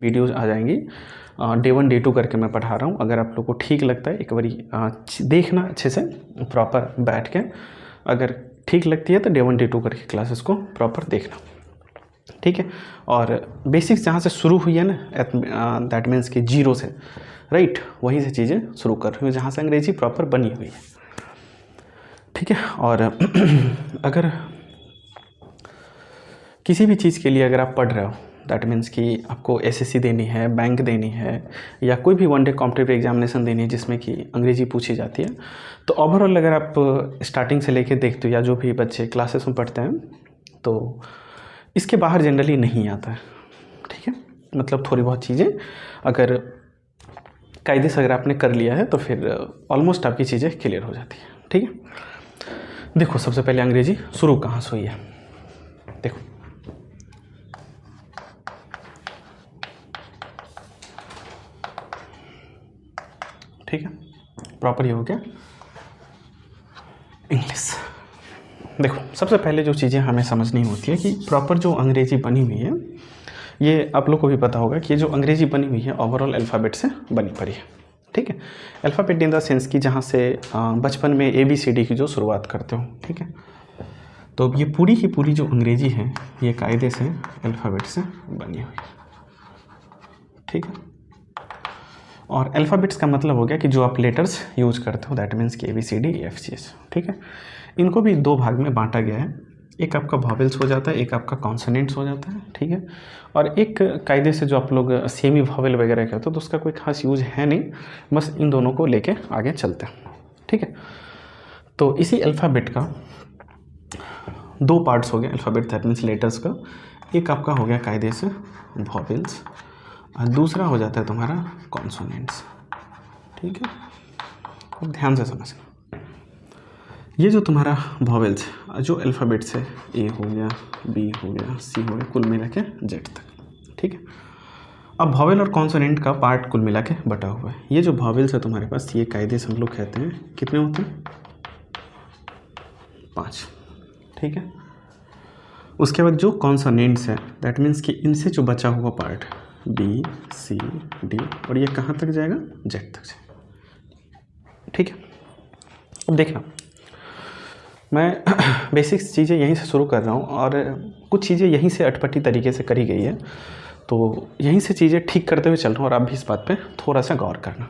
Videos आ जाएंगी। Day 1 day 2 करके मैं पढ़ा रहा हूँ। अगर आप लोग को ठीक लगता है एक बारी देखना अच्छे से प्रॉपर बैठ के, अगर ठीक लगती है तो डे 1 डे 2 करके क्लासेस को प्रॉपर देखना, ठीक है। और बेसिक्स जहाँ से शुरू हुई है ना, दैट मीन्स कि जीरो से, राइट, वहीं से चीज़ें शुरू कर रही हूँ जहाँ से अंग्रेजी प्रॉपर बनी हुई है, ठीक है। और अगर किसी भी चीज़ के लिए अगर आप पढ़ रहे हो, दैट मीन्स कि आपको एसएससी देनी है, बैंक देनी है, या कोई भी वनडे कॉम्पिटिटिव एग्जामिनेशन देनी है जिसमें कि अंग्रेजी पूछी जाती है, तो ओवरऑल अगर आप स्टार्टिंग से लेके देखते हो या जो भी बच्चे क्लासेस में पढ़ते हैं, तो इसके बाहर जनरली नहीं आता है, ठीक है। मतलब थोड़ी बहुत चीज़ें अगर कायदे से अगर आपने कर लिया है तो फिर ऑलमोस्ट आपकी चीज़ें क्लियर हो जाती है, ठीक है। देखो सबसे पहले अंग्रेजी शुरू कहाँ से हुई है, देखो ठीक है, प्रॉपर ये हो गया इंग्लिश। देखो सबसे पहले जो चीज़ें हमें समझनी होती है कि प्रॉपर जो अंग्रेजी बनी हुई है, ये आप लोग को भी पता होगा कि ये जो अंग्रेजी बनी हुई है ओवरऑल अल्फ़ाबेट से बनी पड़ी है, ठीक है। अल्फ़ाबेट इन द सेंस कि जहाँ से बचपन में ABCD की जो शुरुआत करते हो, ठीक है। तो ये पूरी की पूरी जो अंग्रेजी है ये कायदे से अल्फ़ाबेट से बनी हुई है, ठीक है। और अल्फ़ाबेट्स का मतलब हो गया कि जो आप लेटर्स यूज करते हो, दैट मीन्स कि ABCD, ठीक है। इनको भी दो भाग में बांटा गया है, एक आपका वॉवेल्स हो जाता है, एक आपका कॉन्सोनेंट्स हो जाता है, ठीक है। और एक कायदे से जो आप लोग सेमी वॉवेल वगैरह कहते हो तो उसका कोई खास यूज है नहीं, बस इन दोनों को लेके आगे चलते हैं, ठीक है। तो इसी अल्फ़ाबेट का दो पार्ट्स हो गए, अल्फ़ाबेट दैट मीन्स लेटर्स का, एक आपका हो गया कायदे से वॉवेल्स और दूसरा हो जाता है तुम्हारा कॉन्सोनेंट्स, ठीक है। अब ध्यान से समझना, ये जो तुम्हारा वॉवेल्स जो अल्फ़ाबेट से A हो गया, B हो गया, C हो गया, कुल मिला के Z तक, ठीक है। अब वॉवेल और कॉन्सोनेंट का पार्ट कुल मिला के बटा हुआ है। ये जो वॉवेल्स है तुम्हारे पास, ये कायदे से हम लोग कहते हैं कितने होते हैं, 5, ठीक है। उसके बाद जो कॉन्सोनेंट्स है, दैट मीन्स कि इनसे जो बचा हुआ पार्ट B, C, D और ये कहाँ तक जाएगा, Z तक जाएगा, ठीक है। अब देखना, मैं बेसिक्स चीज़ें यहीं से शुरू कर रहा हूँ और कुछ चीज़ें यहीं से अटपटी तरीके से करी गई है, तो यहीं से चीज़ें ठीक करते हुए चल रहा हूँ और आप भी इस बात पे थोड़ा सा गौर करना,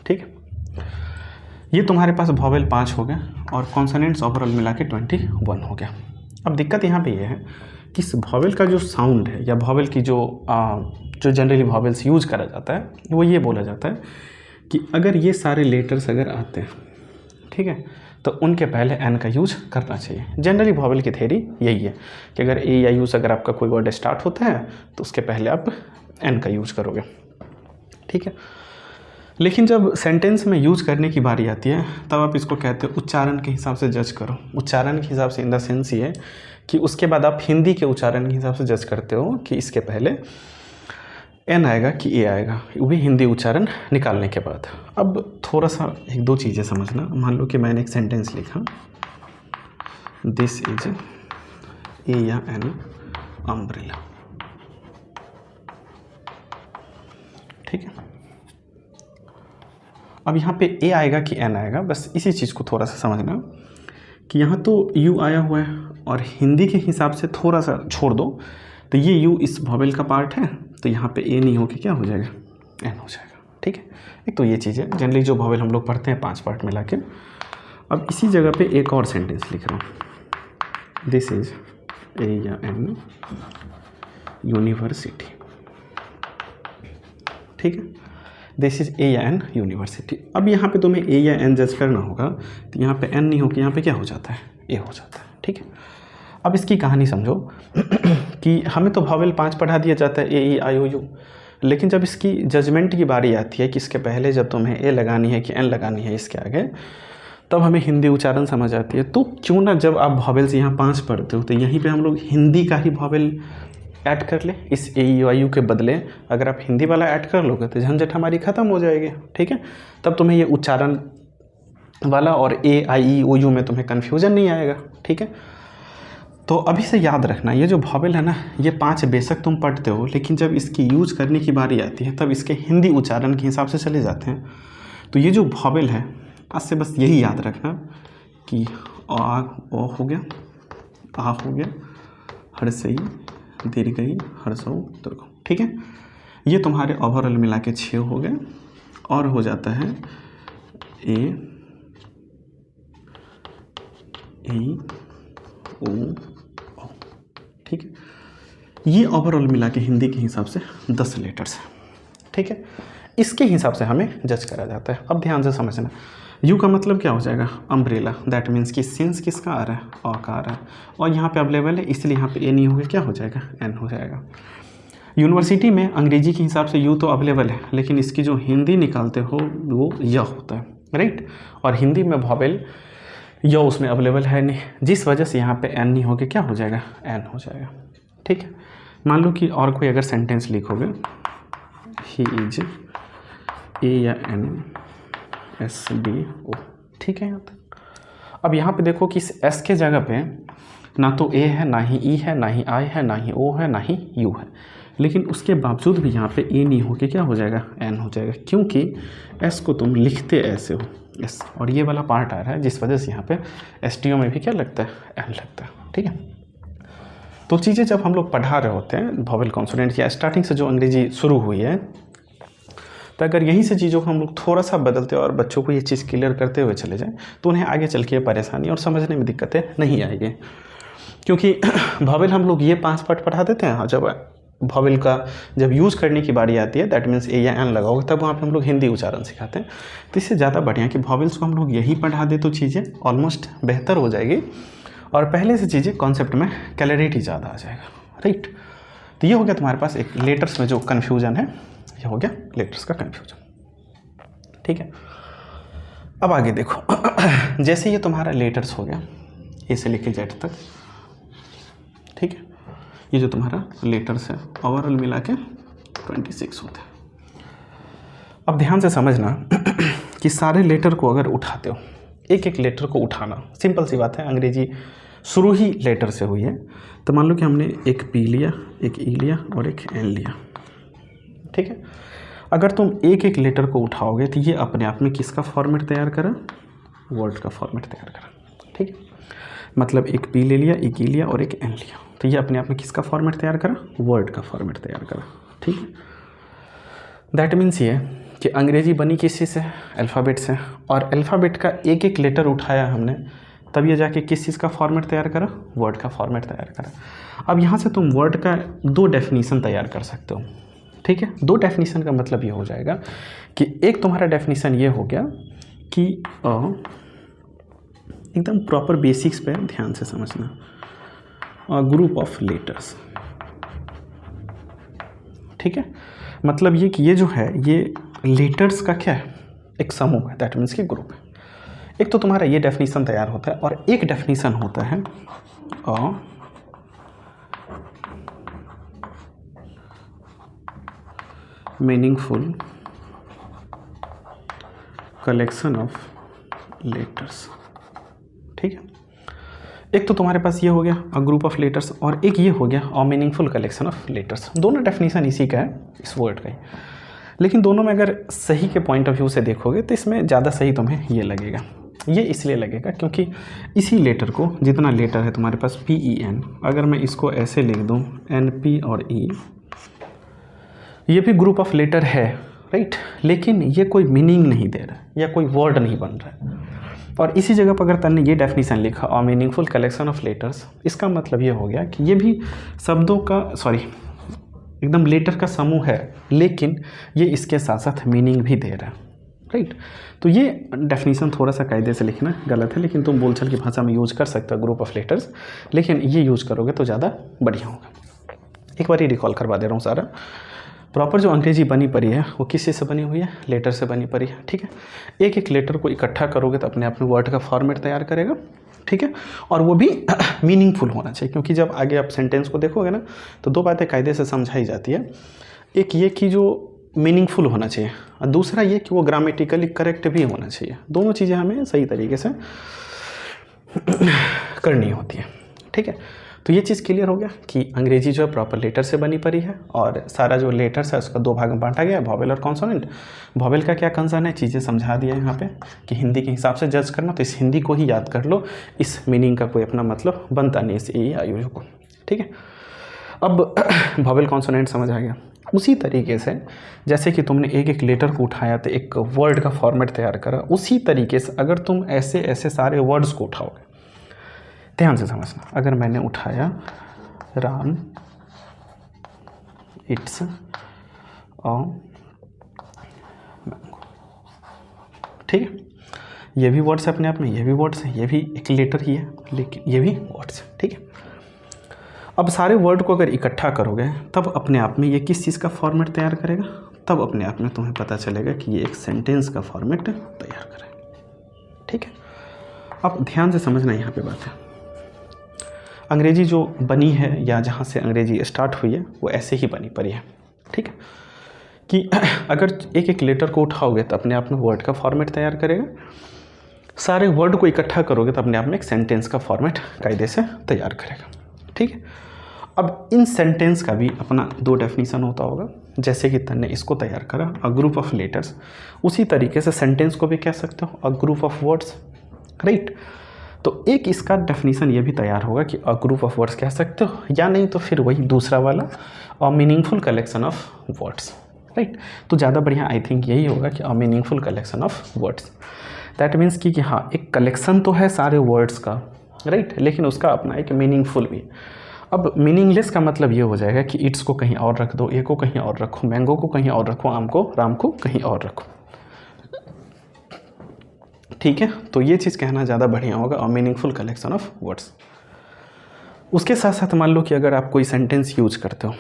ठीक है। ये तुम्हारे पास वॉवेल 5 हो गया और कॉन्सोनेंट्स ओवरऑल मिला के 21 हो गया। अब दिक्कत यहाँ पे ये है कि इस वॉवेल का जो साउंड है या वॉवेल की जो जनरली वॉवेल्स यूज करा जाता है, वो ये बोला जाता है कि अगर ये सारे लेटर्स अगर आते हैं, ठीक है, तो उनके पहले एन का यूज करना चाहिए। जनरली वॉवेल की थ्योरी यही है कि अगर ए या यू से अगर आपका कोई वर्ड स्टार्ट होता है तो उसके पहले आप एन का यूज करोगे, ठीक है। लेकिन जब सेंटेंस में यूज करने की बारी आती है तब आप इसको कहते हो उच्चारण के हिसाब से जज करो। उच्चारण के हिसाब से इन द सेंस ये कि उसके बाद आप हिंदी के उच्चारण के हिसाब से जज करते हो कि इसके पहले एन आएगा कि ए आएगा, वो भी हिंदी उच्चारण निकालने के बाद। अब थोड़ा सा एक दो चीज़ें समझना। मान लो कि मैंने एक सेंटेंस लिखा, दिस इज ए या एन अम्ब्रेला, ठीक है। अब यहाँ पे ए आएगा कि एन आएगा, बस इसी चीज़ को थोड़ा सा समझना कि यहाँ तो यू आया हुआ है और हिंदी के हिसाब से थोड़ा सा छोड़ दो, तो ये यू इस वॉवेल का पार्ट है, तो यहाँ पे ए नहीं होके क्या हो जाएगा, एन हो जाएगा, ठीक है। एक तो ये चीज़ है, जनरली जो वॉवेल हम लोग पढ़ते हैं 5 पार्ट मिला के। अब इसी जगह पे एक और सेंटेंस लिख रहा हूँ, दिस इज ए या एन यूनिवर्सिटी, ठीक है। दिस इज ए या एन यूनिवर्सिटी। अब यहाँ पे तुम्हें ए या एन जज करना होगा, तो यहाँ पे एन नहीं होकर यहाँ पे क्या हो जाता है, ए हो जाता है, ठीक है। अब इसकी कहानी समझो कि हमें तो वॉवेल 5 पढ़ा दिया जाता है, ए ई आई ओ यू, लेकिन जब इसकी जजमेंट की बारी आती है कि इसके पहले जब तुम्हें ए लगानी है कि एन लगानी है इसके आगे, तब हमें हिंदी उच्चारण समझ आती है। तो क्यों ना जब आप वॉवेल्स यहाँ 5 पढ़ते हो तो यहीं पे हम लोग हिंदी का ही वॉवेल ऐड कर ले, इस ए ई आई यू के बदले अगर आप हिंदी वाला ऐड कर लोगे तो झंझट हमारी ख़त्म हो जाएगी, ठीक है। तब तुम्हें ये उच्चारण वाला और ए आई ई ओ यू में तुम्हें कन्फ्यूजन नहीं आएगा, ठीक है। तो अभी से याद रखना, ये जो वॉवेल है ना, ये 5 बेशक तुम पढ़ते हो, लेकिन जब इसकी यूज करने की बारी आती है तब इसके हिंदी उच्चारण के हिसाब से चले जाते हैं। तो ये जो वॉवेल है, आज से बस यही याद रखना कि आ ओ हो गया, आ हो गया, हर्षई, दीर्घई, हर्षौ, दीर्घौ, ठीक है। ये तुम्हारे ओवरऑल मिला के 6 हो गए, और हो जाता है ए, ई, ओ, ठीक है। ये ओवरऑल मिला के हिंदी के हिसाब से 10 लेटर्स हैं, ठीक है। इसके हिसाब से हमें जज करा जाता है। अब ध्यान से समझना, यू का मतलब क्या हो जाएगा, अम्ब्रेला, दैट मीन्स कि सिंस किसका आ रहा है, अ का आ रहा है, और यहाँ पे अवेलेबल है, इसलिए यहाँ पे ए नहीं होगा, क्या हो जाएगा, एन हो जाएगा। यूनिवर्सिटी में अंग्रेजी के हिसाब से यू तो अवेलेबल है, लेकिन इसकी जो हिंदी निकालते हो वो य होता है, राइट। और हिंदी में वॉवेल य उसमें अवेलेबल है नहीं, जिस वजह से यहाँ पे एन नहीं होगा, क्या हो जाएगा, एन हो जाएगा, ठीक है। मान लो कि और कोई अगर सेंटेंस लिखोगे, ही इज ए या एन एस डी ओ, ठीक है। यहाँ तक अब यहाँ पे देखो कि इस एस के जगह पे ना तो ए है, ना ही ई है, ना ही आई है, ना ही ओ है, ना ही यू है, लेकिन उसके बावजूद भी यहाँ पे ए नहीं हो के क्या हो जाएगा, एन हो जाएगा, क्योंकि एस को तुम लिखते ऐसे हो, एस, और ये वाला पार्ट आ रहा है, जिस वजह से यहाँ पे एस टी ओ में भी क्या लगता है, एन लगता है, ठीक है। तो चीज़ें जब हम लोग पढ़ा रहे होते हैं वॉवेल कॉन्सोनेंट या स्टार्टिंग से जो अंग्रेजी शुरू हुई है, तो अगर यहीं से चीज़ों को हम लोग थोड़ा सा बदलते और बच्चों को ये चीज़ क्लियर करते हुए चले जाएं, तो उन्हें आगे चल के परेशानी और समझने में दिक्कतें नहीं आएगी। क्योंकि वॉवेल हम लोग ये 5 पार्ट पढ़ा देते हैं, जब वॉवेल का जब यूज़ करने की बारी आती है, दैट मीन्स ए या एन लगाओगे, तब वहाँ पे हम लोग हिंदी उच्चारण सिखाते हैं। तो इससे ज़्यादा बढ़िया कि वॉवेल्स को हम लोग यही पढ़ा दे तो चीज़ें ऑलमोस्ट बेहतर हो जाएगी, और पहले से चीज़ें कॉन्सेप्ट में क्लैरिटी ज़्यादा आ जाएगा, राइट। तो ये हो गया तुम्हारे पास एक लेटर्स में जो कन्फ्यूजन है, ये हो गया लेटर्स का कन्फ्यूजन, ठीक है। अब आगे देखो, जैसे ये तुम्हारा लेटर्स हो गया ए से लेके जेड तक, ठीक है। ये जो तुम्हारा लेटर्स है ओवरऑल मिला के 26 होते हैं। अब ध्यान से समझना कि सारे लेटर को अगर उठाते हो, एक एक लेटर को उठाना सिंपल सी बात है, अंग्रेजी शुरू ही लेटर से हुई है। तो मान लो कि हमने एक पी लिया, एक ई लिया और एक एन लिया, ठीक है। अगर तुम एक एक लेटर को उठाओगे तो ये अपने आप में किसका फॉर्मेट तैयार करा, वर्ड का फॉर्मेट तैयार करा, ठीक है। मतलब एक पी ले लिया, एक ई लिया और एक एन लिया, तो ये अपने आप में किसका फॉर्मेट तैयार करा, वर्ड का फॉर्मेट तैयार करा, ठीक है। दैट मीन्स ये कि अंग्रेजी बनी किस चीज़ से, अल्फ़ाबेट से, और अल्फ़ाबेट का एक एक लेटर उठाया हमने, तब ये जाके किस चीज़ का फॉर्मेट तैयार करा, वर्ड का फॉर्मेट तैयार करा। अब यहाँ से तुम वर्ड का 2 डेफिनीसन तैयार कर सकते हो, ठीक है। 2 डेफिनीसन का मतलब ये हो जाएगा कि एक तुम्हारा डेफिनीसन ये हो गया कि एकदम प्रॉपर बेसिक्स पे ध्यान से समझना, ग्रुप ऑफ लेटर्स, ठीक है। मतलब ये कि ये जो है ये लेटर्स का क्या है, एक समूह है, दैट मीन्स कि ग्रुप है। एक तो तुम्हारा ये डेफिनीसन तैयार होता है, और एक डेफिनीसन होता है मीनिंगफुल कलेक्शन ऑफ लेटर्स, ठीक है। एक तो तुम्हारे पास ये हो गया अ ग्रुप ऑफ लेटर्स, और एक ये हो गया a meaningful collection of letters. दोनों डेफिनेशन इसी का है, इस वर्ड का ही, लेकिन दोनों में अगर सही के पॉइंट ऑफ व्यू से देखोगे तो इसमें ज़्यादा सही तुम्हें ये लगेगा। ये इसलिए लगेगा क्योंकि इसी लेटर को, जितना लेटर है तुम्हारे पास पी ई एन, अगर मैं इसको ऐसे लिख दूँ एन पी और ई, ये भी ग्रुप ऑफ लेटर है, राइट, लेकिन ये कोई मीनिंग नहीं दे रहा है या कोई वर्ड नहीं बन रहा है। और इसी जगह पर अगर तन्ने ये डेफिनेशन लिखा a meaningful collection of letters, इसका मतलब ये हो गया कि ये भी शब्दों का एकदम लेटर का समूह है, लेकिन ये इसके साथ साथ मीनिंग भी दे रहा है, राइट। तो ये डेफिनेशन थोड़ा सा कायदे से लिखना गलत है, लेकिन तुम बोलचाल की भाषा में यूज कर सकते हो ग्रुप ऑफ लेटर्स, लेकिन ये यूज करोगे तो ज़्यादा बढ़िया होगा। एक बार ये रिकॉल करवा दे रहा हूँ सारा। प्रॉपर जो अंग्रेजी बनी पड़ी है वो किस चीज़ से बनी हुई है, लेटर से बनी पड़ी है, ठीक है। एक एक लेटर को इकट्ठा करोगे तो अपने आप में वर्ड का फॉर्मेट तैयार करेगा, ठीक है। और वो भी मीनिंगफुल होना चाहिए, क्योंकि जब आगे आप सेंटेंस को देखोगे ना तो 2 बातें कायदे से समझाई जाती है। एक ये कि जो मीनिंगफुल होना चाहिए, और दूसरा ये कि वो ग्रामेटिकली करेक्ट भी होना चाहिए। दोनों चीज़ें हमें सही तरीके से करनी होती है, ठीक है। तो ये चीज़ क्लियर हो गया कि अंग्रेजी जो है प्रॉपर लेटर से बनी पड़ी है और सारा जो लेटर्स है उसका 2 भाग में बांटा गया है, वॉवेल और कॉन्सोनेंट। वॉवेल का क्या कंसर्न है, चीज़ें समझा दिया है यहाँ पे कि हिंदी के हिसाब से जज करना, तो इस हिंदी को ही याद कर लो, इस मीनिंग का कोई अपना मतलब बनता नहीं इस ए आई को, ठीक है। अब वॉवेल कॉन्सोनेंट समझ आ गया। उसी तरीके से जैसे कि तुमने एक एक लेटर को उठाया तो एक वर्ड का फॉर्मेट तैयार करा, उसी तरीके से अगर तुम ऐसे ऐसे सारे वर्ड्स को उठाओगे, ध्यान से समझना, अगर मैंने उठाया राम इट्स अ मैंगो, ठीक है, ये भी वर्ड्स है अपने आप में, ये भी वर्ड्स है, ये भी एक लेटर ही है लेकिन ये भी वर्ड्स है, ठीक है। अब सारे वर्ड को अगर इकट्ठा करोगे तब अपने आप में ये किस चीज़ का फॉर्मेट तैयार करेगा, तब अपने आप में तुम्हें पता चलेगा कि ये एक सेंटेंस का फॉर्मेट तैयार करेगा, ठीक है। अब ध्यान से समझना यहाँ पे बात है, अंग्रेजी जो बनी है या जहाँ से अंग्रेजी स्टार्ट हुई है वो ऐसे ही बनी पड़ी है, ठीक है, कि अगर एक एक लेटर को उठाओगे तो अपने आप में वर्ड का फॉर्मेट तैयार करेगा, सारे वर्ड को इकट्ठा करोगे तो अपने आप में एक सेंटेंस का फॉर्मेट कायदे से तैयार करेगा, ठीक है। अब इन सेंटेंस का भी अपना 2 डेफिनीशन होता होगा, जैसे कि तन्ने इसको तैयार करा अ ग्रुप ऑफ लेटर्स, उसी तरीके से सेंटेंस को भी कह सकते हो a group of words, right. तो एक इसका डेफिनीशन ये भी तैयार होगा कि अ ग्रुप ऑफ वर्ड्स कह सकते हो, या नहीं तो फिर वही दूसरा वाला a meaningful collection of words, right. तो ज़्यादा बढ़िया आई थिंक यही होगा कि a meaningful collection of words, that means कि हाँ एक कलेक्शन तो है सारे वर्ड्स का, राइट, लेकिन उसका अपना एक मीनिंगफुल भी। अब मीनिंगलेस का मतलब ये हो जाएगा कि इट्स को कहीं और रख दो, ए को कहीं और रखो, मैंगो को कहीं और रखो, आम को राम को कहीं और रखो, ठीक है। तो ये चीज़ कहना ज़्यादा बढ़िया होगा a meaningful collection of words. उसके साथ साथ मान लो कि अगर आप कोई सेंटेंस यूज करते हो,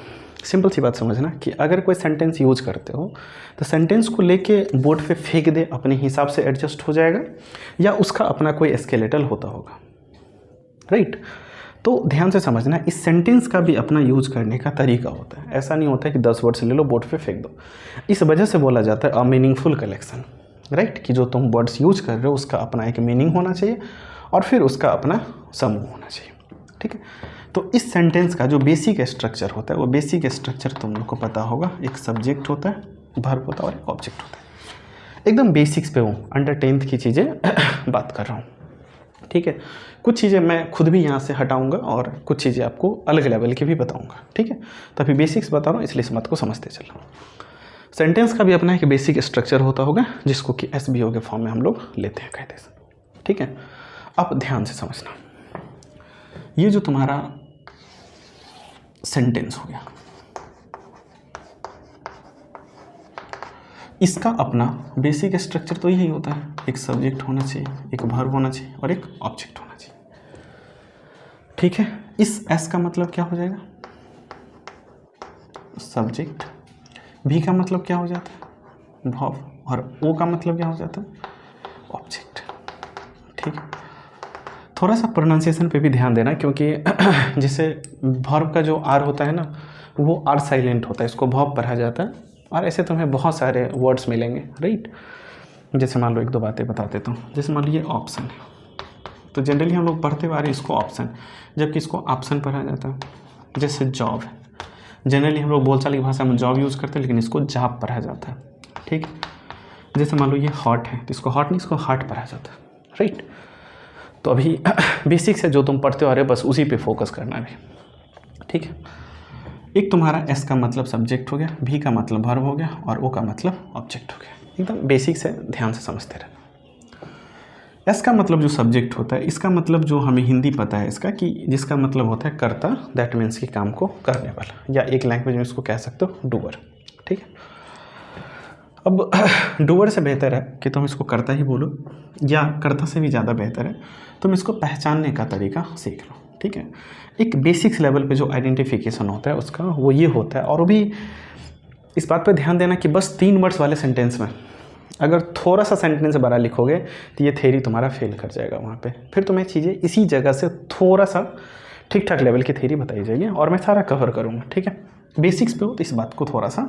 सिंपल सी बात समझना कि अगर कोई सेंटेंस यूज करते हो तो सेंटेंस को लेके बोर्ड पे फेंक दे, अपने हिसाब से एडजस्ट हो जाएगा, या उसका अपना कोई स्केलेटल होता होगा, राइट। तो ध्यान से समझना, इस सेंटेंस का भी अपना यूज करने का तरीका होता है, ऐसा नहीं होता है कि 10 वर्ड्स ले लो बोर्ड पे फेंक दो। इस वजह से बोला जाता है अ मीनिंगफुल कलेक्शन, राइट, कि जो तुम वर्ड्स यूज कर रहे हो उसका अपना एक मीनिंग होना चाहिए और फिर उसका अपना समूह होना चाहिए, ठीक है। तो इस सेंटेंस का जो बेसिक स्ट्रक्चर होता है वो बेसिक स्ट्रक्चर तुम लोग को पता होगा, एक सब्जेक्ट होता है, वर्ब होता है और एक ऑब्जेक्ट होता है। एकदम बेसिक्स पे हूँ, अंडर 10th की चीज़ें बात कर रहा हूँ, ठीक है। कुछ चीज़ें मैं खुद भी यहाँ से हटाऊंगा और कुछ चीज़ें आपको अलग लेवल की भी बताऊंगा, ठीक है। तो अभी बेसिक्स बता रहा हूँ इसलिए इस बात को समझते चल रहा हूँ। सेंटेंस का भी अपना एक बेसिक स्ट्रक्चर होता होगा जिसको कि SVO के फॉर्म में हम लोग लेते हैं कायदे से, ठीक है। अब ध्यान से समझना, ये जो तुम्हारा सेंटेंस हो गया, इसका अपना बेसिक स्ट्रक्चर तो यही होता है, एक सब्जेक्ट होना चाहिए, एक वर्ब होना चाहिए और एक ऑब्जेक्ट होना चाहिए, ठीक है। इस S का मतलब क्या हो जाएगा, सब्जेक्ट, V का मतलब क्या हो जाता है, वर्ब, और O का मतलब क्या हो जाता है, ऑब्जेक्ट, ठीक है। थोड़ा सा प्रोनाउंसिएशन पे भी ध्यान देना, क्योंकि जैसे वर्ब का जो R होता है ना वो R साइलेंट होता है, इसको वर्ब पढ़ा जाता है, और ऐसे तुम्हें बहुत सारे वर्ड्स मिलेंगे, राइट। जैसे मान लो 1-2 बातें बता देता हूँ, जैसे मान लो ये ऑप्शन है, तो जनरली हम लोग पढ़ते आ रहे हैं इसको ऑप्शन, जबकि इसको ऑप्शन पढ़ा जाता है। जैसे जॉब है, जनरली हम लोग बोलचाल की भाषा में जॉब यूज़ करते हैं, लेकिन इसको जॉब पढ़ा जाता है, ठीक। जैसे मान लो ये हॉट है, तो इसको हॉट नहीं, इसको हार्ट पढ़ा जाता है, राइट। तो अभी बेसिक से जो तुम पढ़ते हो आ रहे बस उसी पे फोकस करना है, ठीक है। एक तुम्हारा S का मतलब सब्जेक्ट हो गया, V का मतलब वर्ब हो गया और O का मतलब ऑब्जेक्ट हो गया, एकदम बेसिक से ध्यान से समझते रहना। S का मतलब जो सब्जेक्ट होता है, इसका मतलब जो हमें हिंदी पता है इसका, कि जिसका मतलब होता है कर्ता, दैट मीन्स कि काम को करने वाला, या एक लैंग्वेज में इसको कह सकते हो डूअर, ठीक है। अब डूअर से बेहतर है कि तुम इसको कर्ता ही बोलो, या कर्ता से भी ज़्यादा बेहतर है तुम इसको पहचानने का तरीका सीख लो, ठीक है। एक बेसिक्स लेवल पे जो आइडेंटिफिकेशन होता है उसका वो ये होता है, और वो भी इस बात पे ध्यान देना कि बस 3 वर्ड्स वाले सेंटेंस में अगर थोड़ा सा सेंटेंस बड़ा लिखोगे तो ये थ्योरी तुम्हारा फेल कर जाएगा वहाँ पे, फिर तुम्हें चीज़ें इसी जगह से थोड़ा सा ठीक ठाक लेवल की थ्योरी बताई जाएगी और मैं सारा कवर करूँगा, ठीक है। बेसिक्स पे हो तो इस बात को थोड़ा सा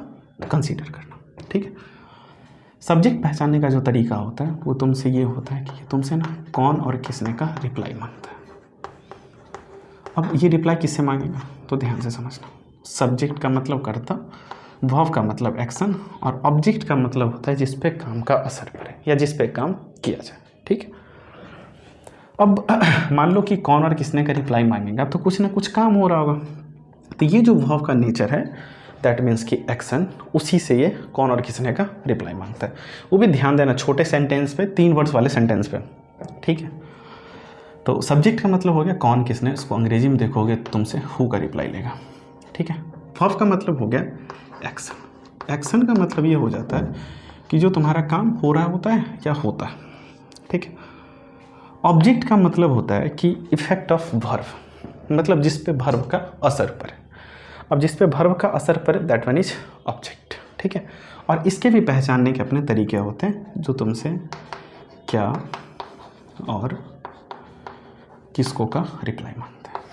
कंसीडर करना, ठीक है। सब्जेक्ट पहचानने का जो तरीका होता है वो तुमसे ये होता है कि तुमसे ना कौन और किसने का रिप्लाई मांगता है, अब ये रिप्लाई किससे मांगेगा, तो ध्यान से समझना। सब्जेक्ट का मतलब कर्ता, वर्ब का मतलब एक्शन, और ऑब्जेक्ट का मतलब होता है जिस पे काम का असर पड़े या जिस पे काम किया जाए। ठीक है, अब मान लो कि कौन और किसने का रिप्लाई मांगेगा, तो कुछ ना कुछ काम हो रहा होगा। तो ये जो वर्ब का नेचर है दैट मीन्स कि एक्शन, उसी से ये कौन और किसने का रिप्लाई मांगता है। वो भी ध्यान देना छोटे सेंटेंस पे, 3 वर्ड्स वाले सेंटेंस पे। ठीक है, तो सब्जेक्ट का मतलब हो गया कौन किसने, इसको अंग्रेजी में देखोगे तो तुमसे हु का रिप्लाई लेगा। ठीक है, वर्ब का मतलब हो गया एक्शन। एक्शन का मतलब ये हो जाता है कि जो तुम्हारा काम हो रहा होता है या होता है। ठीक है, ऑब्जेक्ट का मतलब होता है कि इफेक्ट ऑफ वर्ब, मतलब जिस पे वर्ब का असर पड़े। अब जिस पे वर्ब का असर पड़े दैट वन इज ऑब्जेक्ट। ठीक है, और इसके भी पहचानने के अपने तरीके होते हैं, जो तुमसे क्या और किसको का रिप्लाई मांगता है।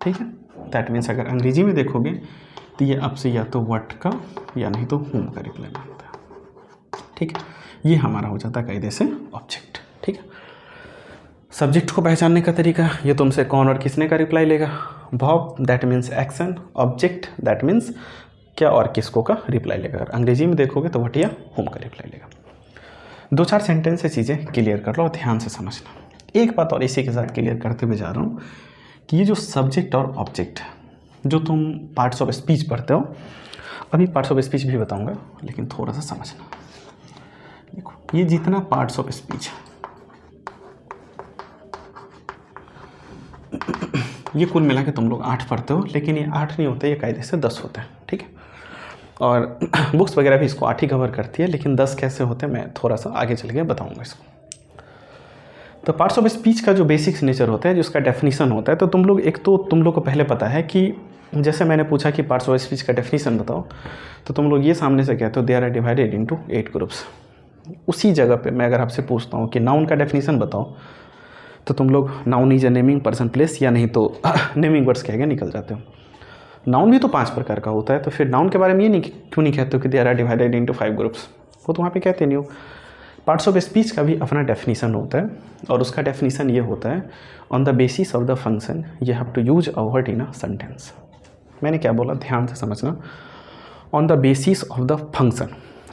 ठीक है, दैट मीन्स अगर अंग्रेजी में देखोगे तो ये आपसे या तो व्हाट का या नहीं तो whom का रिप्लाई मांगता है। ठीक है, ये हमारा हो जाता है कायदे से ऑब्जेक्ट। ठीक है, सब्जेक्ट को पहचानने का तरीका, ये तुमसे कौन और किसने का रिप्लाई लेगा। Verb that means action, object that means क्या और किसको का रिप्लाई लेगा। अगर अंग्रेजी में देखोगे तो व्हाट या whom का रिप्लाई लेगा। 2-4 सेंटेंस से चीज़ें क्लियर कर लो और ध्यान से समझना। एक बात और इसी के साथ क्लियर करते हुए जा रहा हूँ कि ये जो सब्जेक्ट और ऑब्जेक्ट है, जो तुम पार्ट्स ऑफ स्पीच पढ़ते हो, अभी पार्ट्स ऑफ स्पीच भी बताऊंगा लेकिन थोड़ा सा समझना। देखो ये जितना पार्ट्स ऑफ स्पीच है ये कुल मिला के तुम लोग 8 पढ़ते हो, लेकिन ये 8 नहीं होते, ये कायदे से 10 होते हैं। ठीक है, और बुक्स वगैरह भी इसको 8 ही कवर करती है, लेकिन 10 कैसे होते हैं मैं थोड़ा सा आगे चल के बताऊँगा इसको। तो पार्ट्स ऑफ स्पीच का जो बेसिक्स नेचर होता है, जिसका डेफिनेशन होता है, तो तुम लोग एक तो तुम लोग को पहले पता है कि जैसे मैंने पूछा कि पार्ट्स ऑफ स्पीच का डेफिनेशन बताओ, तो तुम लोग ये सामने से कहते हो they are divided into 8 groups. उसी जगह पे मैं अगर आपसे पूछता हूँ कि नाउन का डेफिनेशन बताओ, तो तुम लोग noun is a naming person place या नहीं तो नेमिंग वर्ड्स कह के निकल जाते हो। नाउन भी तो 5 प्रकार का होता है, तो फिर नाउन के बारे में ये नहीं क्यों नहीं कहते हो कि they are divided into 5 groups, वो तो वहाँ पे कहते नहीं हो। पार्ट्स ऑफ स्पीच का भी अपना डेफिनेशन होता है, और उसका डेफिनेशन ये होता है on the basis of the function you have to use a word in a sentence. मैंने क्या बोला, ध्यान से समझना। On the basis of the function,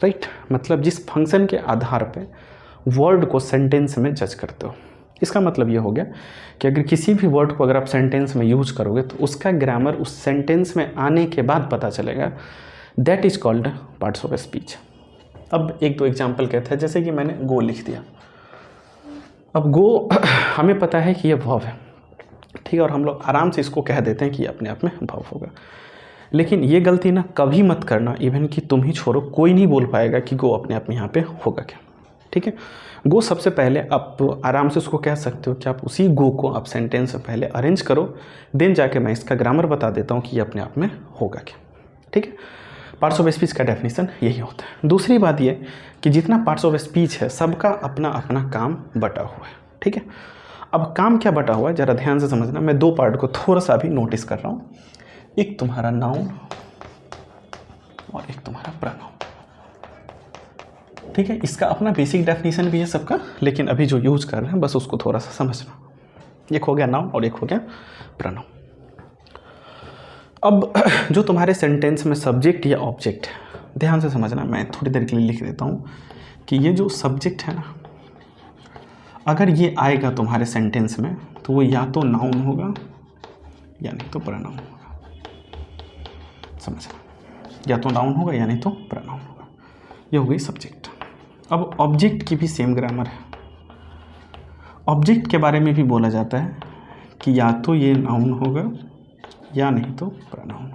right, मतलब जिस फंक्शन के आधार पे वर्ड को सेंटेंस में जज करते हो। इसका मतलब ये हो गया कि अगर किसी भी वर्ड को अगर आप सेंटेंस में यूज करोगे तो उसका ग्रामर उस सेंटेंस में आने के बाद पता चलेगा, that is called parts of speech. अब 1-2 एग्जाम्पल कहते हैं, जैसे कि मैंने गो लिख दिया। अब गो हमें पता है कि ये वर्ब है, ठीक है, और हम लोग आराम से इसको कह देते हैं कि अपने आप में वर्ब होगा। लेकिन ये गलती ना कभी मत करना, इवन कि तुम ही छोड़ो, कोई नहीं बोल पाएगा कि गो अपने आप में यहाँ पे होगा क्या। ठीक है, गो सबसे पहले आप आराम से उसको कह सकते हो कि आप उसी गो को आप सेंटेंस से पहले अरेंज करो, देन जाके मैं इसका ग्रामर बता देता हूँ कि ये अपने आप में होगा क्या। ठीक है, पार्ट्स ऑफ स्पीच का डेफिनेशन यही होता है। दूसरी बात ये कि जितना पार्ट्स ऑफ स्पीच है सबका अपना अपना काम बटा हुआ है। ठीक है, अब काम क्या बटा हुआ है ज़रा ध्यान से समझना। मैं 2 पार्ट को थोड़ा सा भी नोटिस कर रहा हूँ, एक तुम्हारा नाउन और एक तुम्हारा प्रोनाउन। ठीक है, इसका अपना बेसिक डेफिनेशन भी है सबका, लेकिन अभी जो यूज कर रहे हैं बस उसको थोड़ा सा समझना। एक हो गया नाउन और एक हो गया प्रोनाउन। अब जो तुम्हारे सेंटेंस में सब्जेक्ट या ऑब्जेक्ट, ध्यान से समझना, मैं थोड़ी देर के लिए लिख देता हूँ कि ये जो सब्जेक्ट है ना, अगर ये आएगा तुम्हारे सेंटेंस में तो वो या तो नाउन होगा या नहीं तो प्रोनाउन होगा। समझना, या तो नाउन होगा या नहीं तो प्रोनाउन होगा। ये हो गई सब्जेक्ट। अब ऑब्जेक्ट की भी सेम ग्रामर है। ऑब्जेक्ट के बारे में भी बोला जाता है कि या तो ये नाउन होगा या नहीं तो प्रोनाउन,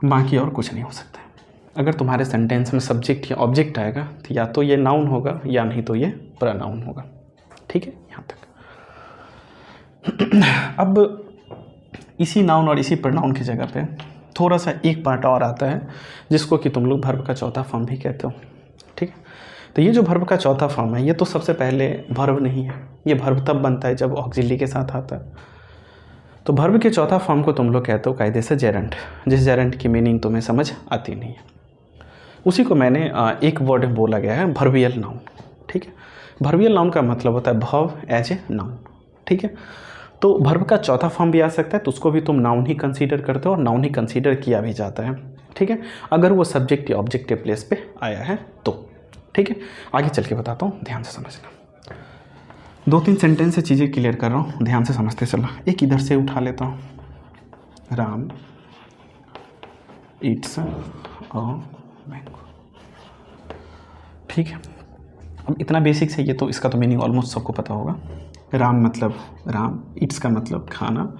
बाकी और कुछ नहीं हो सकता। अगर तुम्हारे सेंटेंस में सब्जेक्ट या ऑब्जेक्ट आएगा तो या तो ये नाउन होगा या नहीं तो ये प्रोनाउन होगा। ठीक है, यहाँ तक। अब इसी नाउन और इसी प्रोनाउन की जगह पे थोड़ा सा एक पार्ट और आता है जिसको कि तुम लोग वर्ब का चौथा फॉर्म भी कहते हो। ठीक है, तो ये जो वर्ब का चौथा फॉर्म है ये तो सबसे पहले वर्ब नहीं है, ये वर्ब तब बनता है जब ऑक्सिलरी के साथ आता है। तो वर्ब के चौथा फॉर्म को तुम लोग कहते हो कायदे से जेरेंट, जिस जेरेंट की मीनिंग तुम्हें समझ आती नहीं है। उसी को मैंने एक वर्ड में बोला गया है वर्बियल नाउन। ठीक है, वर्बियल नाउन का मतलब होता है वर्ब एज ए नाउन। ठीक है, तो वर्ब का चौथा फॉर्म भी आ सकता है, तो उसको भी तुम नाउन ही कंसीडर करते हो और नाउन ही कंसीडर किया भी जाता है, ठीक है, अगर वो सब्जेक्ट या ऑब्जेक्ट के प्लेस पे आया है तो, ठीक है। आगे चल के बताता हूँ, ध्यान से समझना। 2-3 सेंटेंस से चीज़ें क्लियर कर रहा हूँ, ध्यान से समझते चलना। एक इधर से उठा लेता हूँ, राम ईट्स अ मैंगो, ठीक है। अब इतना बेसिक है ये, तो इसका तो मीनिंग ऑलमोस्ट सबको पता होगा। राम मतलब राम, ईट्स का मतलब खाना,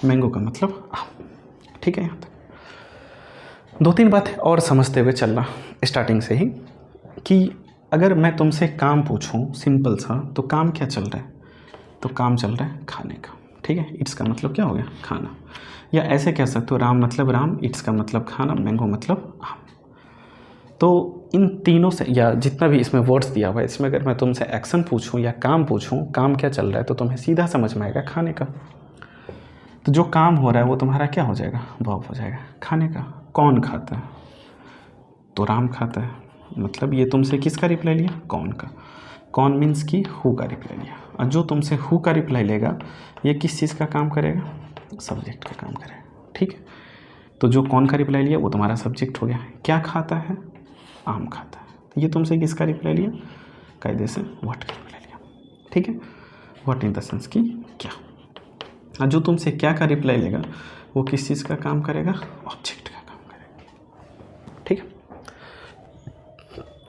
मैंगो का मतलब आम, ठीक है। यहाँ तक 2-3 बातें और समझते हुए चलना स्टार्टिंग से ही, कि अगर मैं तुमसे काम पूछूं सिंपल सा, तो काम क्या चल रहा है, तो काम चल रहा है खाने का, ठीक है। ईट्स का मतलब क्या हो गया, खाना। या ऐसे कह सकते हो, राम मतलब राम, ईट्स का मतलब खाना, मैंगो मतलब आम। तो इन तीनों से, या जितना भी इसमें वर्ड्स दिया हुआ है, इसमें अगर मैं तुमसे एक्शन पूछूं या काम पूछूं, काम क्या चल रहा है, तो तुम्हें सीधा समझ में आएगा खाने का। तो जो काम हो रहा है वो तुम्हारा क्या हो जाएगा, वर्ब हो जाएगा, खाने का। कौन खाता है, तो राम खाता है, मतलब ये तुमसे किसका रिप्लाई लिया, कौन का। कौन मीन्स की हु का रिप्लाई लिया, और जो तुमसे हु का रिप्लाई लेगा ये किस चीज़ का काम करेगा, सब्जेक्ट का काम करेगा, ठीक है। तो जो कौन का रिप्लाई लिया वो तुम्हारा सब्जेक्ट हो गया। क्या खाता है, आम खाता है, ये तुमसे किसका रिप्लाई लिया, कायदे से व्हाट का रिप्लाई लिया, ठीक है। व्हाट इन द सेंस की क्या, और जो तुमसे क्या का रिप्लाई लेगा वो किस चीज़ का काम करेगा, ऑब्जेक्ट का काम करेगा, ठीक है।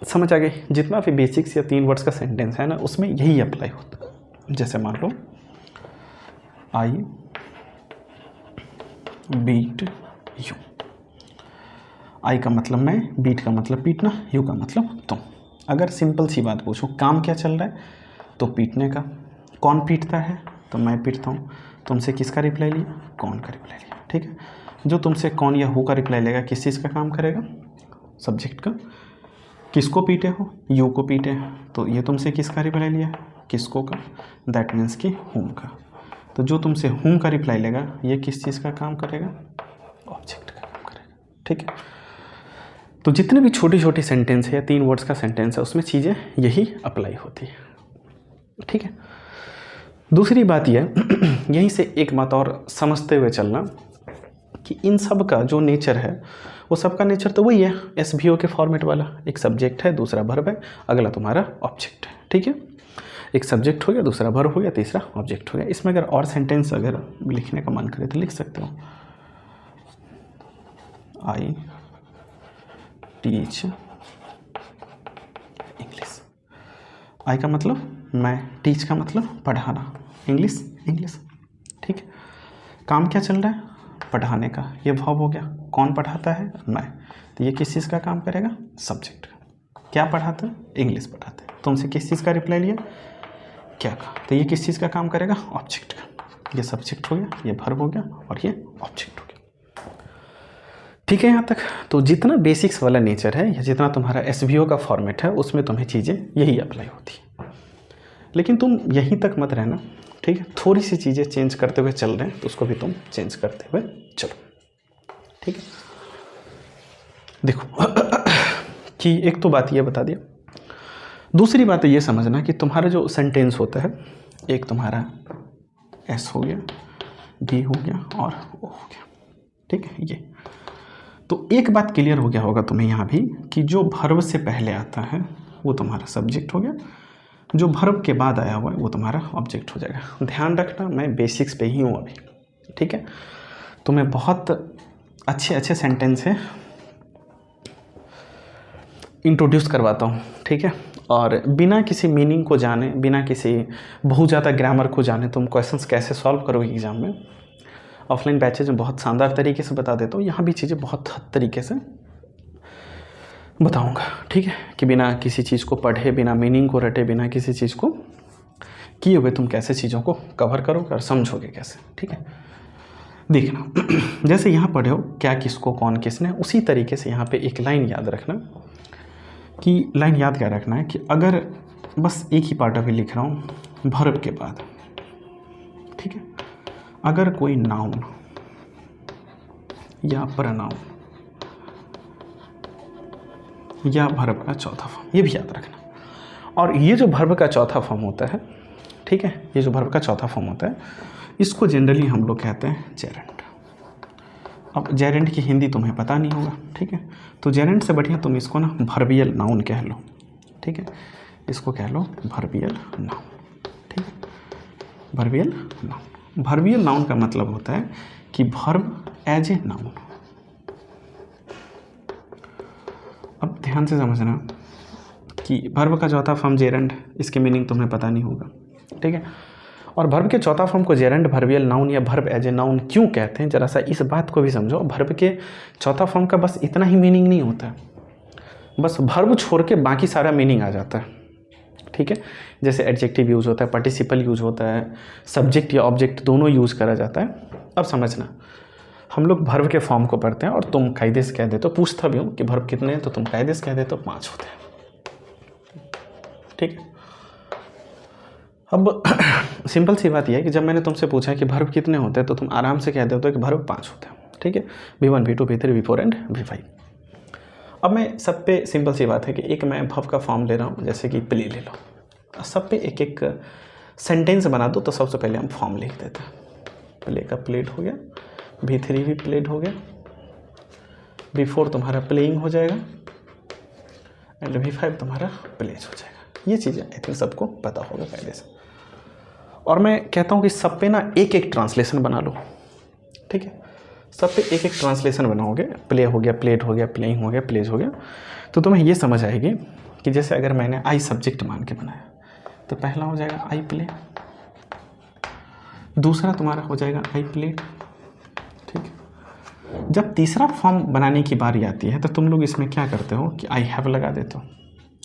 समझ आ गई। जितना भी बेसिक्स या 3 वर्ड्स का सेंटेंस है ना, उसमें यही अप्लाई होता है। जैसे मान लो, आई बीट यू, आई का मतलब मैं, बीट का मतलब पीटना, यू का मतलब तुम। अगर सिंपल सी बात पूछो, काम क्या चल रहा है, तो पीटने का। कौन पीटता है, तो मैं पीटता हूँ। तुमसे किसका रिप्लाई लिया, कौन का रिप्लाई लिया, ठीक है। जो तुमसे कौन या हु का रिप्लाई लेगा किस चीज़ का काम करेगा, सब्जेक्ट का। किसको पीटे हो, यू को पीटे, तो ये तुमसे किसका रिप्लाई लिया, किसको का, दैट मीन्स कि हुम का। तो जो तुमसे हुम का रिप्लाई लेगा ये किस चीज़ का काम करेगा, ऑब्जेक्ट का काम करेगा, ठीक है। तो जितने भी छोटी छोटी सेंटेंस है या 3 वर्ड्स का सेंटेंस है, उसमें चीज़ें यही अप्लाई होती है, ठीक है। दूसरी बात यह यहीं से एक बात और समझते हुए चलना, कि इन सब का जो नेचर है वो सबका नेचर तो वही है, SVO के फॉर्मेट वाला। एक सब्जेक्ट है, दूसरा वर्ब है, अगला तुम्हारा ऑब्जेक्ट है, ठीक है। एक सब्जेक्ट हो गया, दूसरा वर्ब हो गया, तीसरा ऑब्जेक्ट हो गया। इसमें अगर और सेंटेंस अगर लिखने का मन करे तो लिख सकते हो, आई टीच इंग्लिश। आई का मतलब मैं, टीच का मतलब पढ़ाना, इंग्लिश, ठीक है। काम क्या चल रहा है, पढ़ाने का, ये वर्ब हो गया। कौन पढ़ाता है, मैं, तो ये किस चीज़ का काम करेगा, सब्जेक्ट का। क्या पढ़ाते हैं, इंग्लिश पढ़ाते हैं। तुमसे किस चीज़ का रिप्लाई लिया, क्या का, तो ये किस चीज़ का काम करेगा, ऑब्जेक्ट का। ये सब्जेक्ट हो गया, ये वर्ब हो गया, और ये ऑब्जेक्ट हो गया, ठीक है यहाँ तक। तो जितना बेसिक्स वाला नेचर है या जितना तुम्हारा SVO का फॉर्मेट है, उसमें तुम्हें चीज़ें यही अप्लाई होती है। लेकिन तुम यहीं तक मत रहना, ठीक है। थोड़ी सी चीज़ें चेंज करते हुए चल रहे हैं, तो उसको भी तुम चेंज करते हुए चलो, ठीक है। देखो कि एक तो बात ये बता दिया, दूसरी बात ये समझना कि तुम्हारा जो सेंटेंस होता है, एक तुम्हारा S हो गया, B हो गया और O हो गया, ठीक है। ये तो एक बात क्लियर हो गया होगा तुम्हें यहाँ भी, कि जो वर्ब से पहले आता है वो तुम्हारा सब्जेक्ट हो गया, जो वर्ब के बाद आया हुआ है वो तुम्हारा ऑब्जेक्ट हो जाएगा। ध्यान रखना, मैं बेसिक्स पे ही हूँ अभी, ठीक है। तुम्हें बहुत अच्छे सेंटेंस है इंट्रोड्यूस करवाता हूँ, ठीक है। और बिना किसी मीनिंग को जाने, बिना किसी बहुत ज़्यादा ग्रामर को जाने तुम क्वेश्चंस कैसे सॉल्व करोगे एग्जाम में, ऑफलाइन बैचेज में बहुत शानदार तरीके से बता देता हूँ। यहाँ भी चीज़ें बहुत तरीके से बताऊँगा, ठीक है। कि बिना किसी चीज़ को पढ़े, बिना मीनिंग को रटे, बिना किसी चीज़ को किए हुए तुम कैसे चीज़ों को कवर करोगे और समझोगे कैसे, ठीक है। देखना जैसे यहाँ पढ़े हो क्या, किसको, कौन, किसने, उसी तरीके से यहाँ पे एक लाइन याद रखना, कि लाइन याद क्या रखना है, कि अगर बस एक ही पार्ट अभी लिख रहा हूँ वर्ब के बाद, ठीक है। अगर कोई नाउन या प्रोनाउन या वर्ब का चौथा फॉर्म, ये भी याद रखना। और ये जो वर्ब का चौथा फॉर्म होता है, ठीक है, ये जो वर्ब का चौथा फॉर्म होता है इसको जनरली हम लोग कहते हैं जेरेंड। अब जेरेंड की हिंदी तुम्हें पता नहीं होगा, ठीक है, तो जेरेंड से बढ़िया तुम इसको ना वर्बियल नाउन कह लो, ठीक है, इसको कह लो वर्बियल नाउन, ठीक है, वर्बियल नाउन। वर्बियल नाउन का मतलब होता है कि वर्ब एज ए नाउन। अब ध्यान से समझना कि वर्ब का चौथा फॉर्म जेरेंड, इसके मीनिंग तुम्हें पता नहीं होगा, ठीक है, और वर्ब के चौथा फॉर्म को जेरेंड, वर्बियल नाउन या वर्ब एज ए नाउन क्यों कहते हैं, जरा सा इस बात को भी समझो। वर्ब के चौथा फॉर्म का बस इतना ही मीनिंग नहीं होता है, बस वर्ब छोड़ के बाकी सारा मीनिंग आ जाता है, ठीक है, जैसे एडजेक्टिव यूज़ होता है, पार्टिसिपल यूज़ होता है, सब्जेक्ट या ऑब्जेक्ट दोनों यूज़ करा जाता है। अब समझना, हम लोग वर्ब के फॉर्म को पढ़ते हैं और तुम कायदे से कह देते हो, पूछता भी हूँ कि वर्ब कितने हैं तो तुम कायदे से कह देते हो 5 होते हैं, ठीक है। अब सिंपल सी बात यह है कि जब मैंने तुमसे पूछा कि वर्ब कितने होते हैं तो तुम आराम से कह देते हो कि वर्ब 5 होते हैं, ठीक है, V1 V2 V3 V4 and V5। अब मैं सब पे सिंपल सी बात है कि एक मैं वर्ब का फॉर्म ले रहा हूँ, जैसे कि प्ले ले लो, सब पे एक एक सेंटेंस बना दो, तो सबसे पहले हम फॉर्म लिख देते हैं। प्ले का प्लेड हो गया, V3 भी प्लेड हो गया, V4 तुम्हारा प्लेइंग हो जाएगा एंड V5 तुम्हारा प्लेज हो जाएगा। ये चीज़ें आई थिंक सबको पता होगा पहले से। और मैं कहता हूँ कि सब पे ना एक एक ट्रांसलेशन बना लो, ठीक है, सब पे एक एक ट्रांसलेशन बनाओगे, प्ले हो गया, प्लेड हो गया, प्लेइंग हो गया, प्लेज हो गया, तो तुम्हें ये समझ आएगी कि जैसे अगर मैंने आई सब्जेक्ट मान के बनाया तो पहला हो जाएगा आई प्ले, दूसरा तुम्हारा हो जाएगा आई प्लेड, ठीक है। जब तीसरा फॉर्म बनाने की बारी आती है तो तुम लोग इसमें क्या करते हो कि आई हैव लगा देते हो।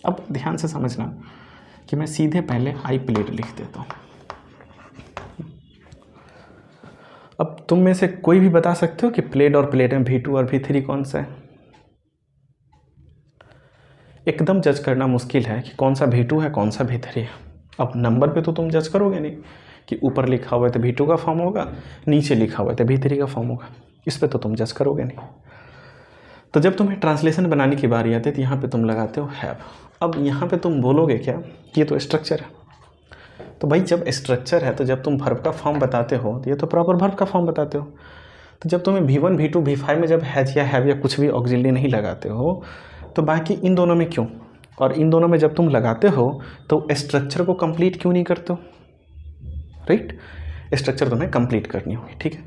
अब ध्यान से समझना कि मैं सीधे पहले आई प्लेड लिख देता हूँ। अब तुम में से कोई भी बता सकते हो कि प्लेड और प्लेड में V2 और V3 कौन सा है? एकदम जज करना मुश्किल है कि कौन सा V2 है कौन सा V3 है। अब नंबर पे तो तुम जज करोगे नहीं कि ऊपर लिखा हुआ है तो V2 का फॉर्म होगा, नीचे लिखा हुआ है तो V3 का फॉर्म होगा, इस पे तो तुम जज करोगे नहीं। तो जब तुम्हें ट्रांसलेशन बनाने की बारी आती है तो यहाँ पे तुम लगाते हो हैव। अब यहाँ पे तुम बोलोगे क्या कि ये तो स्ट्रक्चर है, तो भाई जब स्ट्रक्चर है तो जब तुम वर्ब का फॉर्म बताते हो तो ये तो प्रॉपर वर्ब का फॉर्म बताते हो। तो जब तुम्हें V1 V2 V5 में जब हैज या हैव या कुछ भी ऑक्सिलरी नहीं लगाते हो तो बाकी इन दोनों में क्यों, और इन दोनों में जब तुम लगाते हो तो स्ट्रक्चर को कंप्लीट क्यों नहीं करते हो, राइट, स्ट्रक्चर तुम्हें कंप्लीट करनी होगी, ठीक है।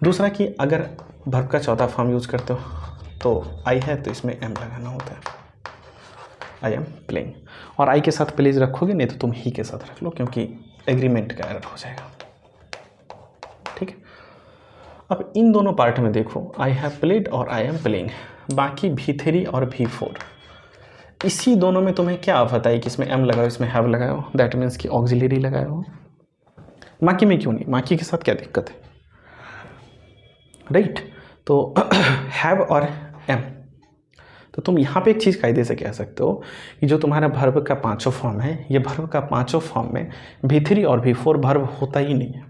दूसरा कि अगर वर्ब का चौथा फॉर्म यूज़ करते हो तो आई है तो इसमें एम लगाना होता है, आई एम प्लेइंग, और आई के साथ प्लेज रखोगे नहीं तो तुम ही के साथ रख लो क्योंकि एग्रीमेंट का एरर हो जाएगा, ठीक है। अब इन दोनों पार्ट में देखो, आई हैव प्लेड और आई एम प्लेइंग, बाकी V3 और V4 इसी दोनों में तुम्हें क्या आफत आई कि इसमें एम लगाओ इसमें हैव लगाओ, दैट मीन्स कि ऑक्सिलरी लगाओ, बाकी में क्यों नहीं, बाकी के साथ क्या दिक्कत है, राइट। तो हैव और एम, तो तुम यहाँ पे एक चीज़ कायदे से कह सकते हो कि जो तुम्हारा वर्ब का पांचों फॉर्म है, ये वर्ब का पांचों फॉर्म में V3 और V4 वर्ब होता ही नहीं है,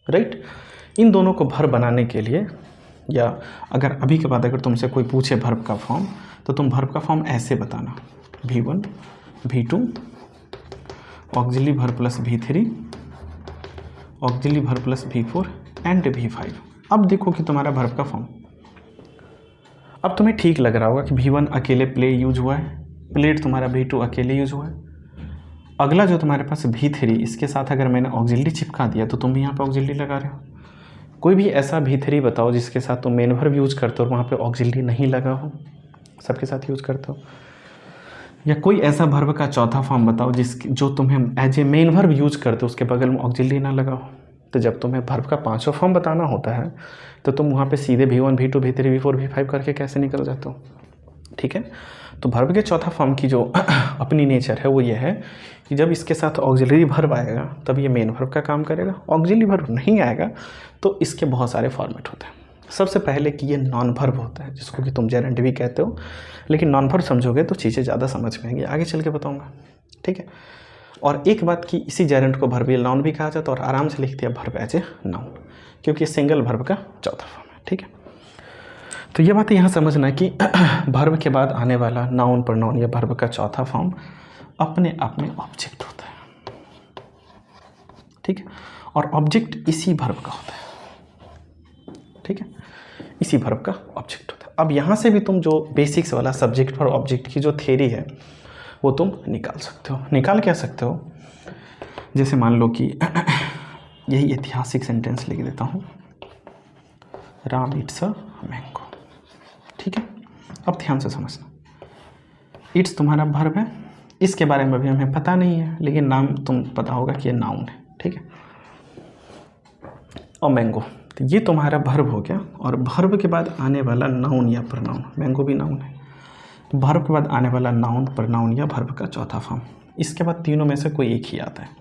राइट। इन दोनों को वर्ब बनाने के लिए, या अगर अभी के बाद अगर तुमसे कोई पूछे वर्ब का फॉर्म तो तुम वर्ब का फॉर्म ऐसे बताना, V1 V2 auxiliary verb plus V3 auxiliary verb plus V4 and V5। अब देखो कि तुम्हारा वर्ब का फॉर्म, अब तुम्हें ठीक लग रहा होगा कि V1 अकेले प्ले यूज हुआ है, प्लेड तुम्हारा V2 अकेले यूज हुआ है। अगला जो तुम्हारे पास V3, इसके साथ अगर मैंने ऑक्सिलरी चिपका दिया तो तुम भी यहाँ पे ऑक्सिलरी लगा रहे हो। कोई भी ऐसा V3 बताओ जिसके साथ तुम मेन वर्ब यूज करते हो और वहाँ पे ऑक्सिलरी नहीं लगा हो, सबके साथ यूज करते हो। या कोई ऐसा वर्ब का चौथा फॉर्म बताओ जो तुम्हें as a main verb use करते हो उसके बगल में ऑक्सिलरी ना लगा हो। तो जब तुम्हें वर्ब का पांचों फॉर्म बताना होता है तो तुम वहाँ पे सीधे V1 V2 V3 V4 V5 करके कैसे निकल जाते हो, ठीक है। तो वर्ब के चौथा फॉर्म की जो अपनी नेचर है वो ये है कि जब इसके साथ ऑक्सिलरी वर्ब आएगा तब ये मेन वर्ब का काम करेगा, ऑक्सिलरी वर्ब नहीं आएगा तो इसके बहुत सारे फॉर्मेट होते हैं। सबसे पहले कि ये नॉन वर्ब होता है जिसको कि तुम जेरेंड भी कहते हो, लेकिन नॉन वर्ब समझोगे तो चीज़ें ज़्यादा समझ में आएंगी, आगे चल के बताऊँगा, ठीक है। और एक बात कि इसी जेरेंड को वर्बियल नाउन भी कहा जाता है और आराम से लिख दिया वर्ब एज ए नाउन, क्योंकि सिंगल वर्ब का चौथा फॉर्म है, ठीक है। तो ये बात यहाँ समझना कि वर्ब के बाद आने वाला नाउन प्रोनाउन या वर्ब का चौथा फॉर्म अपने आप में ऑब्जेक्ट होता है। ठीक है, और ऑब्जेक्ट इसी वर्ब का होता है, ठीक है, इसी वर्ब का ऑब्जेक्ट होता है। अब यहाँ से भी तुम जो बेसिक्स वाला सब्जेक्ट और ऑब्जेक्ट की जो थ्योरी है वो तुम निकाल सकते हो। निकाल क्या सकते हो, जैसे मान लो कि यही ऐतिहासिक सेंटेंस लिख देता हूँ, राम इट्स अ मैंगो, ठीक है। अब ध्यान से समझना, इट्स तुम्हारा वर्ब है, इसके बारे में भी हमें पता नहीं है, लेकिन नाम तुम पता होगा कि ये नाउन है, ठीक है। और मैंगो, तो ये तुम्हारा वर्ब हो गया, और वर्ब के बाद आने वाला नाउन या प्रनाउन, मैंगो भी नाउन है, तो वर्ब के बाद आने वाला नाउन, प्रनाउन या वर्ब का चौथा फॉर्म, इसके बाद तीनों में से कोई एक ही आता है।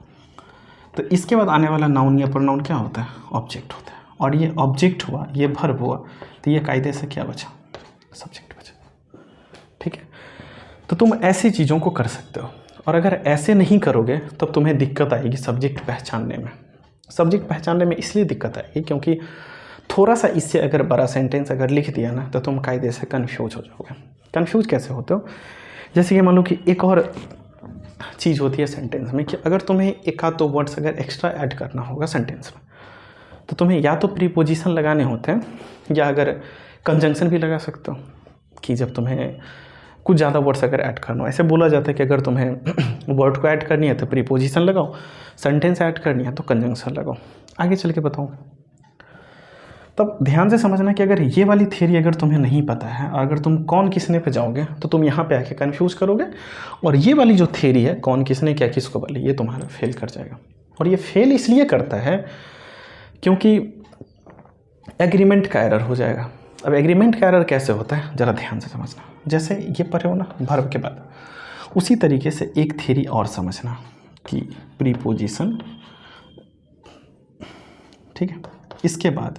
तो इसके बाद आने वाला नाउन या प्रोनाउन क्या होता है, ऑब्जेक्ट होता है, और ये ऑब्जेक्ट हुआ, ये वर्ब हुआ, तो ये कायदे से क्या बचा, सब्जेक्ट बचा, ठीक है। तो तुम ऐसी चीज़ों को कर सकते हो, और अगर ऐसे नहीं करोगे तब तो तुम्हें दिक्कत आएगी सब्जेक्ट पहचानने में। सब्जेक्ट पहचानने में इसलिए दिक्कत आएगी क्योंकि थोड़ा सा इससे अगर बड़ा सेंटेंस अगर लिख दिया ना तो तुम कायदे से कन्फ्यूज हो जाओगे। कन्फ्यूज कैसे होते हो, जैसे कि मान लो कि एक और चीज़ होती है सेंटेंस में कि अगर तुम्हें एक आध दो वर्ड्स अगर एक्स्ट्रा ऐड करना होगा सेंटेंस में, तो तुम्हें या तो प्रीपोजिशन लगाने होते हैं, या अगर कंजंक्शन भी लगा सकते हो कि जब तुम्हें कुछ ज़्यादा वर्ड्स अगर ऐड करना हो। ऐसे बोला जाता है कि अगर तुम्हें वर्ड को ऐड करनी है तो प्रीपोजिशन लगाओ, सेंटेंस ऐड करनी है तो कंजंक्शन लगाओ। आगे चल के बताऊँ। तब ध्यान से समझना कि अगर ये वाली थ्योरी अगर तुम्हें नहीं पता है, अगर तुम कौन किसने पे जाओगे तो तुम यहाँ पे आके कंफ्यूज करोगे, और ये वाली जो थ्योरी है कौन किसने क्या किसको वाली, ये तुम्हारा फेल कर जाएगा। और ये फेल इसलिए करता है क्योंकि एग्रीमेंट का एरर हो जाएगा। अब एग्रीमेंट का एरर कैसे होता है ज़रा ध्यान से समझना। जैसे ये पढ़े हो ना वर्ब के बाद, उसी तरीके से एक थ्योरी और समझना कि प्रीपोजिशन, ठीक है, इसके बाद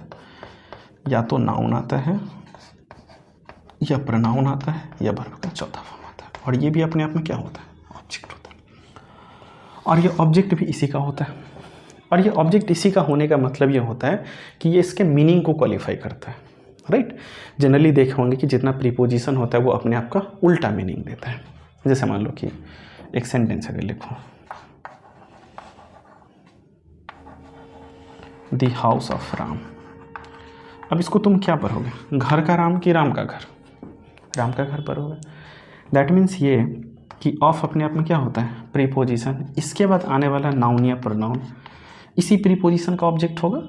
या तो नाउन आता है या प्रनाउन आता है या वर्ब का चौथा फॉर्म आता है, और ये भी अपने आप में क्या होता है, ऑब्जेक्ट होता है। और ये ऑब्जेक्ट भी इसी का होता है, और ये ऑब्जेक्ट इसी का होने का मतलब ये होता है कि ये इसके मीनिंग को क्वालिफाई करता है, राइट। जनरली देखे होंगे कि जितना प्रीपोजिशन होता है वो अपने आप का उल्टा मीनिंग देता है। जैसे मान लो कि एक सेंटेंस अगर लिखो, द हाउस ऑफ राम, अब इसको तुम क्या पढ़ोगे, घर का राम कि राम का घर, राम का घर पढ़ोगे। दैट मीन्स ये कि ऑफ अपने आप में क्या होता है, प्रीपोजिशन, इसके बाद आने वाला नाउन या प्रोनाउन इसी प्रीपोजिशन का ऑब्जेक्ट होगा।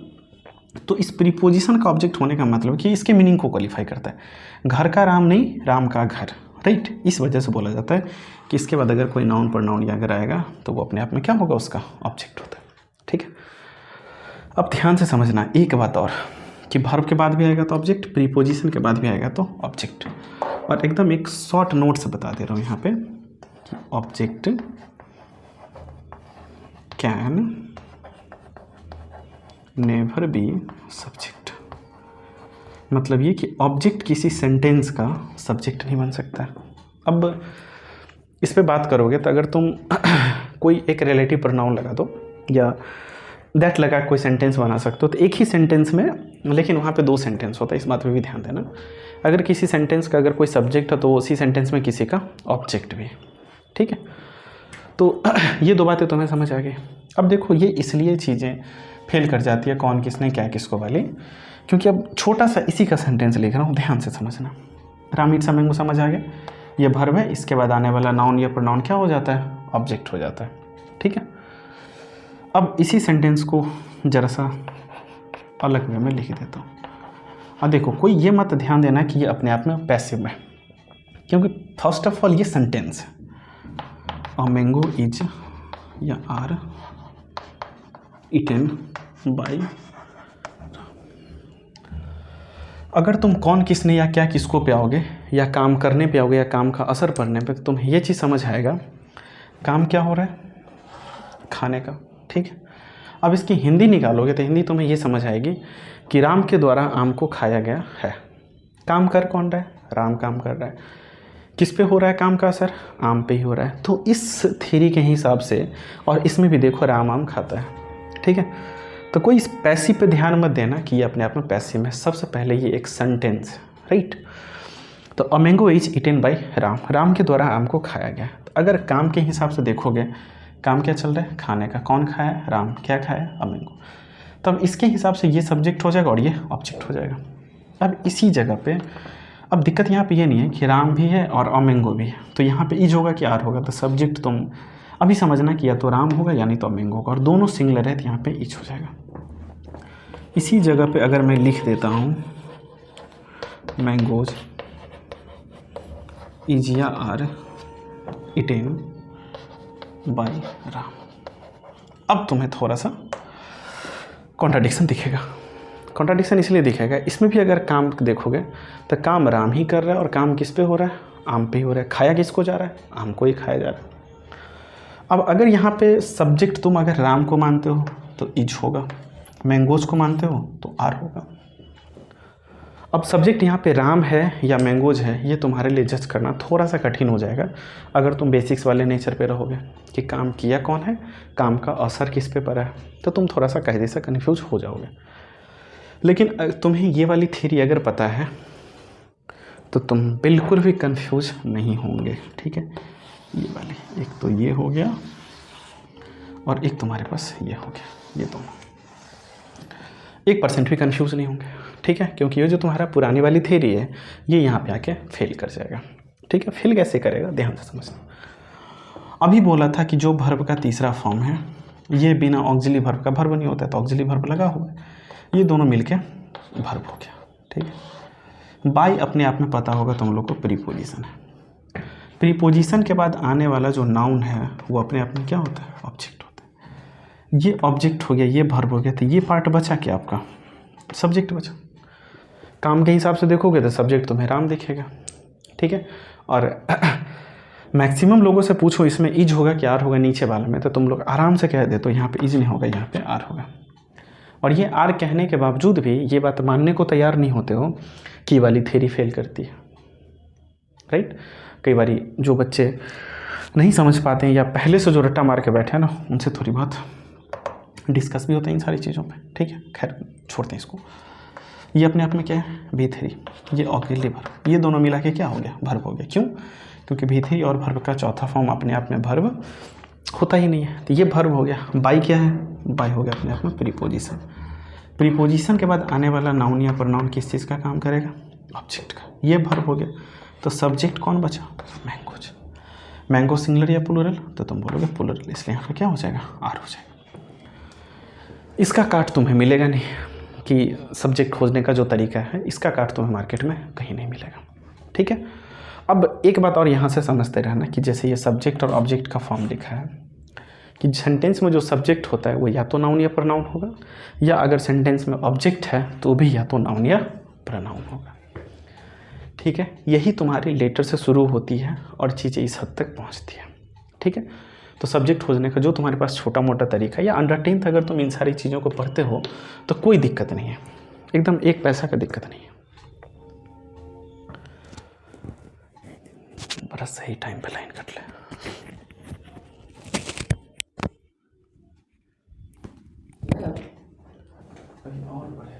तो इस प्रीपोजिशन का ऑब्जेक्ट होने का मतलब कि इसके मीनिंग को क्वालिफाई करता है, घर का राम नहीं, राम का घर, राइट। इस वजह से बोला जाता है कि इसके बाद अगर कोई नाउन प्रोनाउन या अगर आएगा तो वो अपने आप में क्या होगा, उसका ऑब्जेक्ट होता है, ठीक है। अब ध्यान से समझना एक बात और, कि वर्ब के बाद भी आएगा तो ऑब्जेक्ट, प्रीपोजिशन के बाद भी आएगा तो ऑब्जेक्ट। और एकदम एक शॉर्ट नोट से बता दे रहा हूँ यहाँ पे कि object can never be subject. मतलब ये कि ऑब्जेक्ट किसी सेंटेंस का सब्जेक्ट नहीं बन सकता। अब इस पे बात करोगे तो अगर तुम कोई एक रिलेटिव प्रोनाउन लगा दो या दैट लगा कोई सेंटेंस बना सकते हो, तो एक ही सेंटेंस में, लेकिन वहाँ पे दो सेंटेंस होता है, इस बात पे भी ध्यान देना। अगर किसी सेंटेंस का अगर कोई सब्जेक्ट है तो उसी सेंटेंस में किसी का ऑब्जेक्ट भी, ठीक है। तो ये दो बातें तुम्हें समझ आ गई। अब देखो ये इसलिए चीज़ें फेल कर जाती है कौन किसने क्या किसको वाली, क्योंकि अब छोटा सा इसी का सेंटेंस लिख रहा हूँ, ध्यान से समझना। राम इट्स अ मैंगो समझ आ गया, ये वर्ब है, इसके बाद आने वाला नाउन या प्रोनाउन क्या हो जाता है, ऑब्जेक्ट हो जाता है, ठीक है। अब इसी सेंटेंस को जरा सा अलग वे में लिख देता हूँ। अब देखो कोई ये मत ध्यान देना कि ये अपने आप में पैसिव है, क्योंकि फर्स्ट ऑफ ऑल ये सेंटेंस है, अ मैंगो इज या आर इटन बाय। अगर तुम कौन किसने या क्या किसको पे आओगे या काम करने पे आओगे या काम का असर पड़ने पे, तो तुम्हें ये चीज़ समझ आएगा काम क्या हो रहा है, खाने का, ठीक है। अब इसकी हिंदी निकालोगे तो हिंदी तुम्हें ये समझ आएगी कि राम के द्वारा आम को खाया गया है। काम कर कौन रहा है, राम काम कर रहा है। किस पे हो रहा है काम का असर, आम पे ही हो रहा है। तो इस थ्योरी के हिसाब से, और इसमें भी देखो राम आम खाता है, ठीक है। तो कोई इस पैसिव पे ध्यान मत देना कि ये अपने आप में पैसिव है। सबसे पहले ये एक सेंटेंस है, राइट। तो a mango is eaten by Ram, Ram के द्वारा आम को खाया गया। तो अगर काम के हिसाब से देखोगे काम क्या चल रहा है, खाने का। कौन खाया, राम। क्या खाया, अ मैंगो। तब इसके हिसाब से ये सब्जेक्ट हो जाएगा और ये ऑब्जेक्ट हो जाएगा। अब इसी जगह पे अब दिक्कत यहाँ पे ये नहीं है कि राम भी है और अ मैंगो भी है, तो यहाँ पे इज होगा कि आर होगा। तो सब्जेक्ट तुम अभी समझना कि या तो राम होगा या नहीं तो अ मैंगो होगा, और दोनों सिंगुलर है तो यहाँ पे इज हो जाएगा। इसी जगह पे अगर मैं लिख देता हूँ मैंगोज इज या आर इटेन बाय राम, अब तुम्हें थोड़ा सा कॉन्ट्राडिक्शन दिखेगा। कॉन्ट्राडिक्शन इसलिए दिखेगा, इसमें भी अगर काम देखोगे तो काम राम ही कर रहा है और काम किस पे हो रहा है, आम पे ही हो रहा है। खाया किसको जा रहा है, आम को ही खाया जा रहा है। अब अगर यहाँ पे सब्जेक्ट तुम अगर राम को मानते हो तो इज होगा, मैंगोज को मानते हो तो आर होगा। अब सब्जेक्ट यहाँ पे राम है या मैंगोज है, ये तुम्हारे लिए जज करना थोड़ा सा कठिन हो जाएगा अगर तुम बेसिक्स वाले नेचर पे रहोगे कि काम किया कौन है, काम का असर किस पे पड़ा है, तो तुम थोड़ा सा कायदे से कन्फ्यूज हो जाओगे। लेकिन तुम्हें ये वाली थ्योरी अगर पता है तो तुम बिल्कुल भी कंफ्यूज नहीं होंगे, ठीक है। ये वाली एक तो ये हो गया और एक तुम्हारे पास ये हो गया, ये दोनों 1% भी कंफ्यूज नहीं होंगे, ठीक है, क्योंकि ये जो तुम्हारा पुरानी वाली थ्योरी है ये यहाँ पे आके फेल कर जाएगा, ठीक है। फेल कैसे करेगा, ध्यान से समझना। अभी बोला था कि जो वर्ब का तीसरा फॉर्म है ये बिना ऑक्सिलरी वर्ब का वर्ब नहीं होता है, तो ऑक्सिलरी वर्ब लगा हुआ है, ये दोनों मिलके वर्ब हो गया, ठीक है। बाय अपने आप में पता होगा तुम लोग को प्रीपोजिशन है। प्रीपोजिशन के बाद आने वाला जो नाउन है वो अपने आप में क्या होता है, ऑब्जेक्ट होता है। ये ऑब्जेक्ट हो गया, ये वर्ब हो गया, तो ये पार्ट बचा क्या आपका, सब्जेक्ट बचा। काम के हिसाब से देखोगे तो सब्जेक्ट तुम्हें राम दिखेगा, ठीक है। और मैक्सिमम लोगों से पूछो इसमें इज होगा कि आर होगा नीचे वाले में, तो तुम लोग आराम से कह दे तो यहाँ पे इज नहीं होगा, यहाँ पे आर होगा। और ये आर कहने के बावजूद भी ये बात मानने को तैयार नहीं होते हो कि वाली थ्योरी फेल करती है, राइट। कई बार जो बच्चे नहीं समझ पाते हैं या पहले से जो रट्टा मार के बैठे हैं ना, उनसे थोड़ी बहुत डिस्कस भी होता है इन सारी चीज़ों पे, ठीक है। खैर छोड़ते हैं इसको। ये अपने आप में क्या है, बी थ्री, ये ऑक्सिलरी वर्ब, ये दोनों मिला के क्या हो गया, वर्ब हो गया। क्यों, क्योंकि बी थ्री और वर्ब का चौथा फॉर्म अपने आप में वर्ब होता ही नहीं है, तो ये वर्ब हो गया। बाय क्या है, बाय हो गया अपने आप में प्रीपोजिशन। प्रीपोजिशन के बाद आने वाला नाउन या प्रोनाउन किस चीज़ का काम करेगा, ऑब्जेक्ट का, ये वर्ब हो गया। तो सब्जेक्ट कौन बचा, मैंगोज। मैंगो सिंगुलर या प्लूरल, तो तुम बोलोगे प्लूरल, इसलिए यहाँ पे क्या हो जाएगा, आर हो जाएगा। इसका काट तुम्हें मिलेगा नहीं कि सब्जेक्ट खोजने का जो तरीका है, इसका काट तुम्हें मार्केट में कहीं नहीं मिलेगा, ठीक है। अब एक बात और यहाँ से समझते रहना कि जैसे ये सब्जेक्ट और ऑब्जेक्ट का फॉर्म लिखा है कि सेंटेंस में जो सब्जेक्ट होता है वो या तो नाउन या प्रोनाउन होगा, या अगर सेंटेंस में ऑब्जेक्ट है तो भी या तो नाउन या प्रोनाउन होगा, ठीक है। यही तुम्हारी लेटर से शुरू होती है और चीज़ें इस हद तक पहुँचती है, ठीक है। तो सब्जेक्ट खोजने का जो तुम्हारे पास छोटा मोटा तरीका, या अंडर 10th अगर तुम इन सारी चीज़ों को पढ़ते हो तो कोई दिक्कत नहीं है, एकदम 1 पैसा का दिक्कत नहीं है। बड़ा सही टाइम पे लाइन कट ले। और बढ़े